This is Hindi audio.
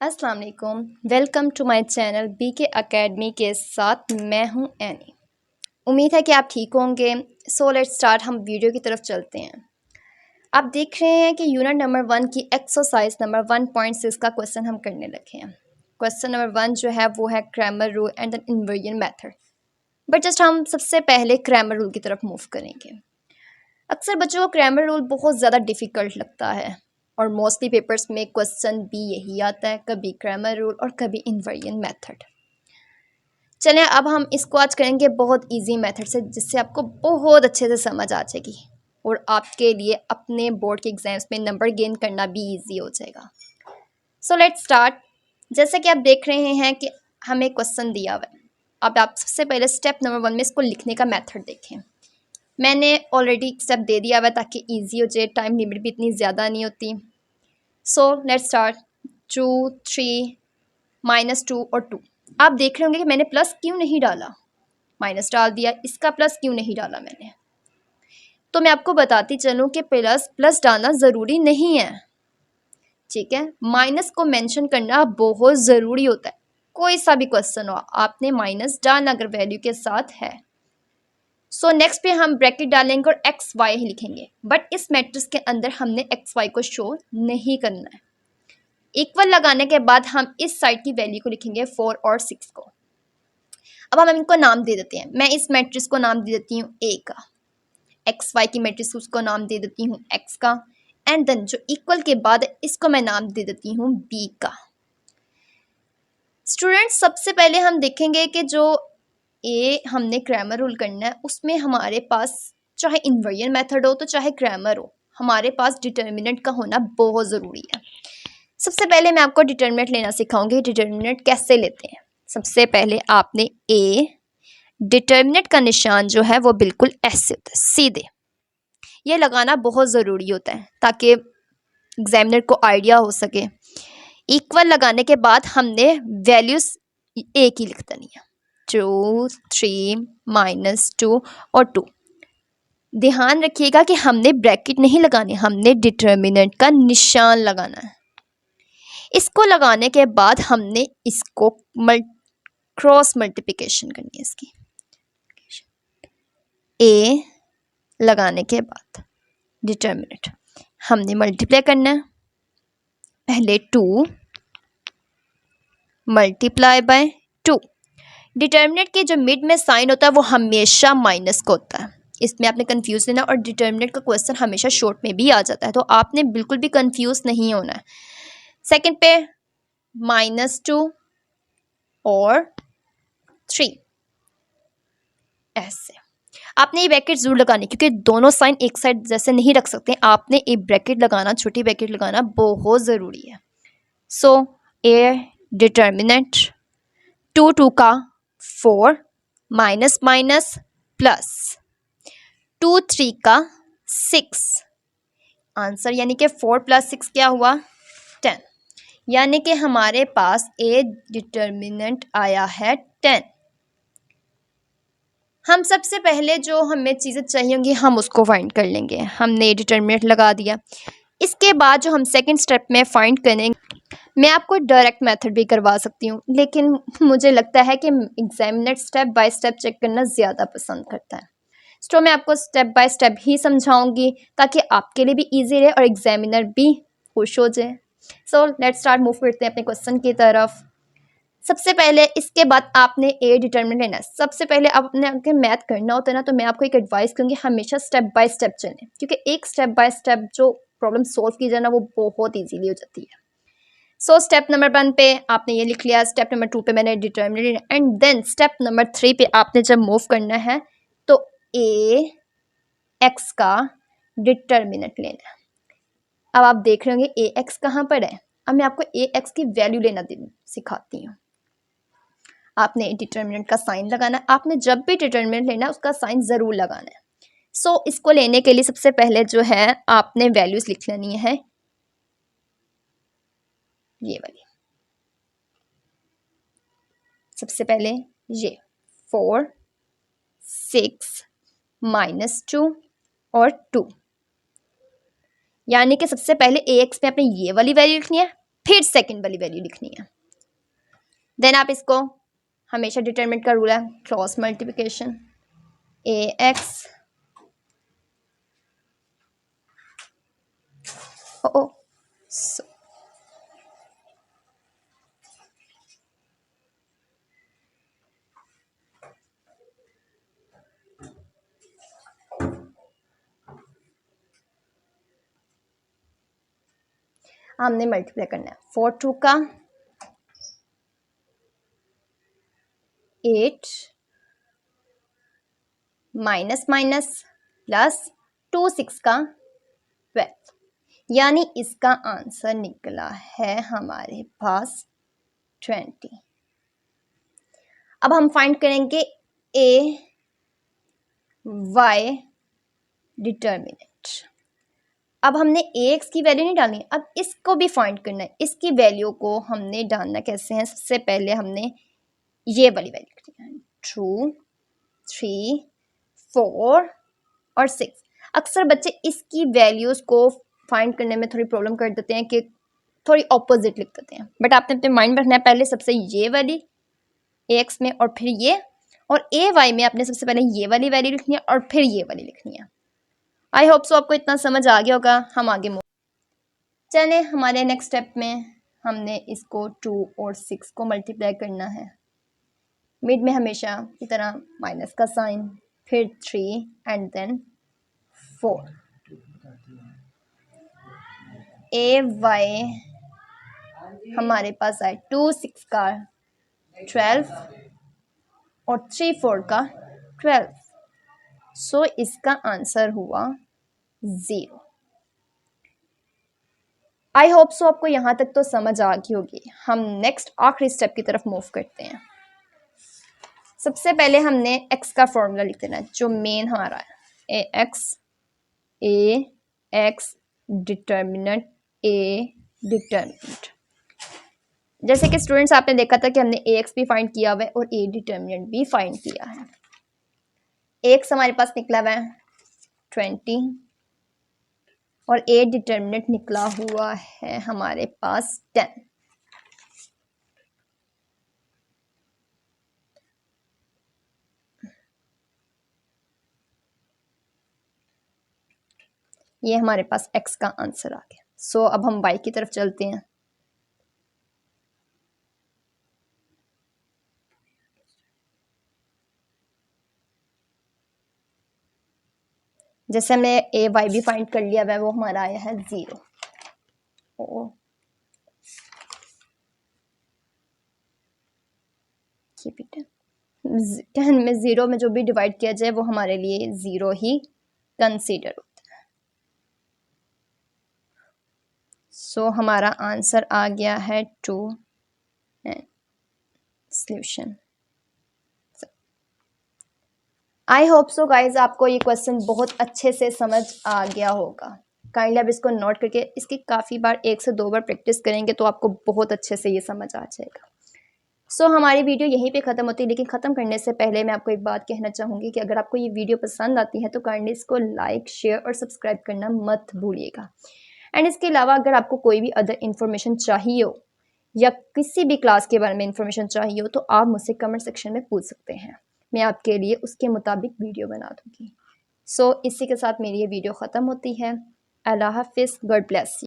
अस्सलाम वालेकुम। Welcome to my channel BK academy के साथ मैं हूं एनी। उम्मीद है कि आप ठीक होंगे। सो लेट्स स्टार्ट, हम वीडियो की तरफ चलते हैं। आप देख रहे हैं कि यूनिट नंबर 1 की एक्सरसाइज नंबर 1.6 का क्वेश्चन हम करने लगे हैं। क्वेश्चन नंबर 1 जो है वो है Cramer rule and an inversion method. But just हम सबसे पहले क्रैमर रूल की तरफ मूव करेंगे। अक्सर बच्चों को क्रैमर रूल बहुत ज़्यादा डिफ़िकल्ट लगता है और मोस्टली पेपर्स में क्वेश्चन भी यही आता है, कभी क्रैमर रूल और कभी इन्वर्जन मेथड। चलें अब हम इसको आज करेंगे बहुत इजी मेथड से, जिससे आपको बहुत अच्छे से समझ आ जाएगी और आपके लिए अपने बोर्ड के एग्जाम्स में नंबर गेन करना भी इजी हो जाएगा। So let's start. जैसे कि आप देख रहे हैं कि हमें क्वेश्चन दिया हुआ है। अब आप सबसे पहले स्टेप नंबर 1 में इसको लिखने का मेथड देखें। मैंने ऑलरेडी स्टेप दे दिया हुआ है ताकि इजी हो जाए, टाइम लिमिट भी इतनी ज़्यादा नहीं होती। So let's start. 2 3 -2 और 2। आप देख रहे होंगे कि मैंने प्लस क्यों नहीं डाला, माइनस डाल दिया। इसका प्लस क्यों नहीं डाला मैंने, तो मैं आपको बताती चलूँ कि प्लस डालना ज़रूरी नहीं है, ठीक है। माइनस को मेंशन करना बहुत ज़रूरी होता है। कोई सा भी क्वेश्चन हो, आपने माइनस डालना अगर वैल्यू के साथ है। सो नेक्स्ट पे हम ब्रैकेट डालेंगे और एक्स वाई ही लिखेंगे, बट इस मैट्रिक्स के अंदर हमने एक्स वाई को शो नहीं करना है। इक्वल लगाने के बाद हम इस साइड की वैल्यू को लिखेंगे 4 और 6 को। अब हम इनको नाम दे देते हैं। मैं इस मैट्रिक्स को नाम दे देती हूँ ए का, एक्स वाई की मैट्रिक्स उसको नाम दे देती हूँ एक्स का, एंड देन जो इक्वल के बाद इसको मैं नाम दे देती हूँ बी का। स्टूडेंट्स सबसे पहले हम देखेंगे कि जो ए हमने क्रैमर रूल करना है, उसमें हमारे पास चाहे इन्वर्जन मेथड हो तो चाहे क्रैमर हो, हमारे पास डिटर्मिनेंट का होना बहुत ज़रूरी है। सबसे पहले मैं आपको डिटर्मिनेंट लेना सिखाऊंगी। डिटर्मिनेंट कैसे लेते हैं, सबसे पहले आपने ए, डिटर्मिनेंट का निशान जो है वो बिल्कुल ऐसे होता है, सीधे। ये लगाना बहुत ज़रूरी होता है ताकि एग्जामिनर को आइडिया हो सके। इक्वल लगाने के बाद हमने वैल्यूज एक ही लिख देनी है, 2 3 -2 और 2। ध्यान रखिएगा कि हमने ब्रैकेट नहीं लगानी, हमने डिटर्मिनेंट का निशान लगाना है। इसको लगाने के बाद हमने इसको क्रॉस मल्टीप्लिकेशन करनी है। इसकी ए लगाने के बाद डिटर्मिनेंट हमने मल्टीप्लाई करना है। पहले 2 मल्टीप्लाई बाय 2। डिटर्मिनेंट के जो मिड में साइन होता है वो हमेशा माइनस का होता है, इसमें आपने कंफ्यूज लेना। और डिटर्मिनेंट का क्वेश्चन हमेशा शॉर्ट में भी आ जाता है, तो आपने बिल्कुल भी कंफ्यूज नहीं होना है। सेकंड पे -2 और 3 ऐसे। आपने ये ब्रैकेट जरूर लगानी, क्योंकि दोनों साइन एक साइड जैसे नहीं रख सकते, आपने एक ब्रैकेट लगाना, छोटी ब्रैकेट लगाना बहुत ज़रूरी है। सो ए डिटर्मिनेंट 2 2 का 4 माइनस माइनस प्लस 2 3 का 6 आंसर, यानी कि 4 + 6 क्या हुआ 10, यानी कि हमारे पास ए डिटर्मिनेंट आया है 10। हम सबसे पहले जो हमें चीज़ें चाहिए होंगी हम उसको फाइंड कर लेंगे। हमने डिटर्मिनेंट लगा दिया। इसके बाद जो हम सेकंड स्टेप में फाइंड करेंगे, मैं आपको डायरेक्ट मेथड भी करवा सकती हूँ, लेकिन मुझे लगता है कि examiner step by step check करना ज़्यादा पसंद करता है। तो मैं आपको स्टेप बाय स्टेप ही समझाऊंगी ताकि आपके लिए भी ईजी रहे और एग्जामिनर भी खुश हो जाए। सो लेट्स स्टार्ट, मूव करते हैं अपने क्वेश्चन की तरफ। सबसे पहले इसके बाद आपने ए डिटर्मिनेंट लेना है। सबसे पहले आप अपने अगर मैथ करना होता है ना, तो मैं आपको एक एडवाइस करूँगी, हमेशा स्टेप बाय स्टेप चलें, क्योंकि एक स्टेप बाय स्टेप जो प्रॉब्लम सॉल्व की जाए ना वो बहुत ईजीली हो जाती है। सो स्टेप नंबर 1 पे आपने ये लिख लिया, स्टेप नंबर 2 पे मैंने determinant, and then step number 3 पे आपने जब मूव करना है तो ए एक्स का डिटर्मिनेंट लेना है। अब आप देख रहे होंगे ए एक्स कहाँ पर है। अब मैं आपको ए एक्स की वैल्यू लेना सिखाती हूँ। आपने डिटर्मिनेंट का साइन लगाना है। आपने जब भी डिटर्मिनेंट लेना है उसका साइन ज़रूर लगाना है। सो इसको लेने के लिए सबसे पहले जो है आपने वैल्यूज लिख लेनी है, ये वाली। सबसे पहले ये 4 6 -2 और 2, यानी कि सबसे पहले ए एक्स में आपने ये वाली वैल्यू लिखनी है फिर सेकंड वाली वैल्यू लिखनी है। देन आप इसको, हमेशा डिटरमिनेंट का रूल है क्रॉस मल्टीप्लिकेशन, ax हमने मल्टीप्लाई करना है। 4 2 का 8 माइनस माइनस प्लस 2 6 का 12, यानी इसका आंसर निकला है हमारे पास 20। अब हम फाइंड करेंगे ए वाई डिटर्मिनेंट। अब हमने ax की वैल्यू नहीं डालनी, अब इसको भी फाइंड करना है। इसकी वैल्यू को हमने डालना कैसे है, सबसे पहले हमने ये वाली वैल्यू लिखनी है 2 3 4 और 6। अक्सर बच्चे इसकी वैल्यूज को फाइंड करने में थोड़ी प्रॉब्लम कर देते हैं कि थोड़ी ऑपोजिट लिख देते हैं, बट आपने अपने माइंड में रखना है पहले सबसे ये वाली ax में और फिर ये, और ay में आपने सबसे पहले ये वाली वैल्यू लिखनी है और फिर ये वाली लिखनी है। आई होप सो आपको इतना समझ आ गया होगा। हम आगे चलें, हमारे नेक्स्ट स्टेप में हमने इसको 2 और 6 को मल्टीप्लाई करना है। मिड में हमेशा की तरह माइनस का साइन, फिर 3 एंड देन 4। ए वाई हमारे पास आए 2 6 का 12 और 3 4 का 12, सो इसका आंसर हुआ 0। आई होप सो आपको यहाँ तक तो समझ आ गई होगी। हम नेक्स्ट आखिरी स्टेप की तरफ मूव करते हैं। सबसे पहले हमने x का फॉर्मूला लिख देना है जो मेन हमारा है, ए एक्स डिटर्मिनेंट ए डिटर्मिनेंट। जैसे कि स्टूडेंट्स आपने देखा था कि हमने ax भी फाइंड किया हुआ है और a डिटर्मिनेंट भी फाइंड किया है। x हमारे पास निकला हुआ है 20 और a डिटर्मिनेंट निकला हुआ है हमारे पास 10। ये हमारे पास x का आंसर आ गया। सो अब हम y की तरफ चलते हैं। जैसे हमने ए वाई भी फाइंड कर लिया है, वो हमारा आया है 0। टेन में 0 में जो भी डिवाइड किया जाए वो हमारे लिए 0 ही कंसीडर होता है। सो हमारा आंसर आ गया है 2 and solution. I hope so guys आपको ये क्वेश्चन बहुत अच्छे से समझ आ गया होगा। काइंडली आप इसको नोट करके इसकी काफ़ी बार 1 से 2 बार प्रैक्टिस करेंगे तो आपको बहुत अच्छे से ये समझ आ जाएगा। सो हमारी वीडियो यहीं पे ख़त्म होती है, लेकिन ख़त्म करने से पहले मैं आपको एक बात कहना चाहूँगी कि अगर आपको ये वीडियो पसंद आती है तो काइंडली इसको लाइक शेयर और सब्सक्राइब करना मत भूलिएगा। एंड इसके अलावा अगर आपको कोई भी अदर इन्फॉर्मेशन चाहिए हो या किसी भी क्लास के बारे में इन्फॉर्मेशन चाहिए हो तो आप मुझसे कमेंट सेक्शन में पूछ सकते हैं, मैं आपके लिए उसके मुताबिक वीडियो बना दूँगी। सो इसी के साथ मेरी ये वीडियो ख़त्म होती है। अल्लाह हाफिज़, गॉड ब्लेस यू।